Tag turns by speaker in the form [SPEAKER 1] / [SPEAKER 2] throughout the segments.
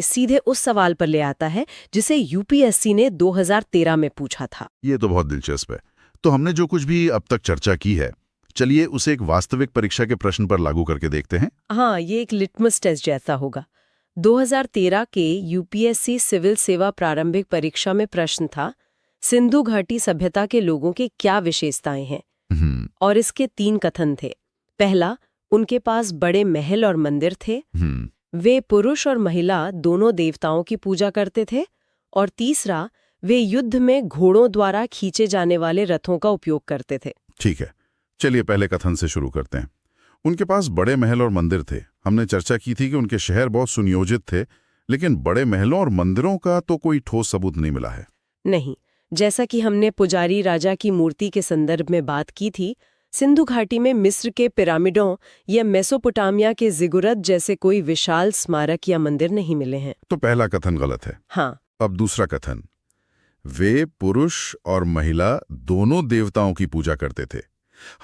[SPEAKER 1] सीधे उस सवाल पर ले आता है जिसे यूपीएससी ने 2013 में पूछा था।
[SPEAKER 2] ये तो बहुत दिलचस्प है। तो हमने जो कुछ भी अब तक चर्चा की है, चलिए उसे एक वास्तविक परीक्षा के प्रश्न पर लागू करके देखते हैं।
[SPEAKER 1] हाँ, ये एक लिटमस टेस्ट जैसा होगा। 2013 के यूपीएससी सिविल सेवा प्रारंभिक परीक्षा में प्रश्न था, सिंधु घाटी सभ्यता के लोगों की क्या विशेषताएं हैं।
[SPEAKER 2] हम्म।
[SPEAKER 1] और इसके 3 कथन थे। पहला, उनके पास बड़े महल और मंदिर थे।
[SPEAKER 2] हम्म।
[SPEAKER 1] वे पुरुष और महिला दोनों देवताओं की पूजा करते थे। और तीसरा, वे युद्ध में घोड़ों द्वारा खींचे जाने वाले रथों का उपयोग करते थे।
[SPEAKER 2] ठीक है, चलिए पहले कथन से शुरू करते हैं। उनके पास बड़े महल और मंदिर थे। हमने चर्चा की थी कि उनके शहर बहुत सुनियोजित थे, लेकिन बड़े महलों और मंदिरों का तो कोई ठोस सबूत नहीं मिला है।
[SPEAKER 1] नहीं, जैसा कि हमने पुजारी राजा की मूर्ति के संदर्भ में बात की थी, सिंधु घाटी में मिस्र के पिरामिडों या मेसोपोटामिया के जिगुरत जैसे कोई विशाल स्मारक या मंदिर नहीं मिले हैं।
[SPEAKER 2] तो पहला कथन गलत है।
[SPEAKER 1] हाँ।
[SPEAKER 2] अब दूसरा कथन, वे पुरुष और महिला दोनों देवताओं की पूजा करते थे।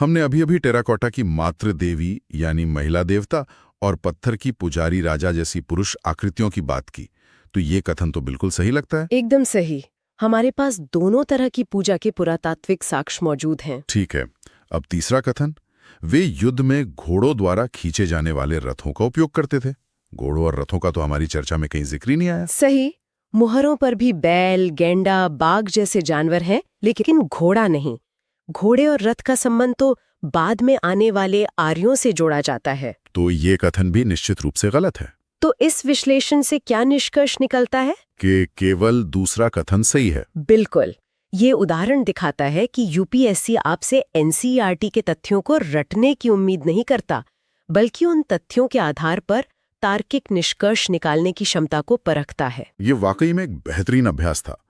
[SPEAKER 2] हमने अभी अभी टेराकोटा की मातृ देवी यानी महिला देवता और पत्थर की पुजारी राजा जैसी पुरुष आकृतियों की बात की। तो ये कथन तो बिल्कुल सही लगता है।
[SPEAKER 1] एकदम सही। हमारे पास दोनों तरह की पूजा के पुरातात्विक साक्ष्य मौजूद हैं।
[SPEAKER 2] ठीक है, अब तीसरा कथन, वे युद्ध में घोड़ों द्वारा खींचे जाने वाले रथों का उपयोग करते थे। घोड़ों और रथों का तो हमारी चर्चा में कहीं जिक्र ही नहीं आया।
[SPEAKER 1] सही। मुहरों पर भी बैल, गेंडा, बाघ जैसे जानवर हैं, लेकिन घोड़ा नहीं। घोड़े और रथ का संबंध तो बाद में आने वाले आर्यों से जोड़ा जाता है।
[SPEAKER 2] तो ये कथन भी निश्चित रूप से गलत है।
[SPEAKER 1] तो इस विश्लेषण से क्या निष्कर्ष निकलता है?
[SPEAKER 2] कि केवल दूसरा कथन सही है।
[SPEAKER 1] बिल्कुल। ये उदाहरण दिखाता है कि यूपीएससी आपसे एनसीईआरटी के तथ्यों को रटने की उम्मीद नहीं करता, बल्कि उन तथ्यों के आधार पर तार्किक निष्कर्ष निकालने की क्षमता को परखता है।
[SPEAKER 2] ये वाकई में एक बेहतरीन अभ्यास था।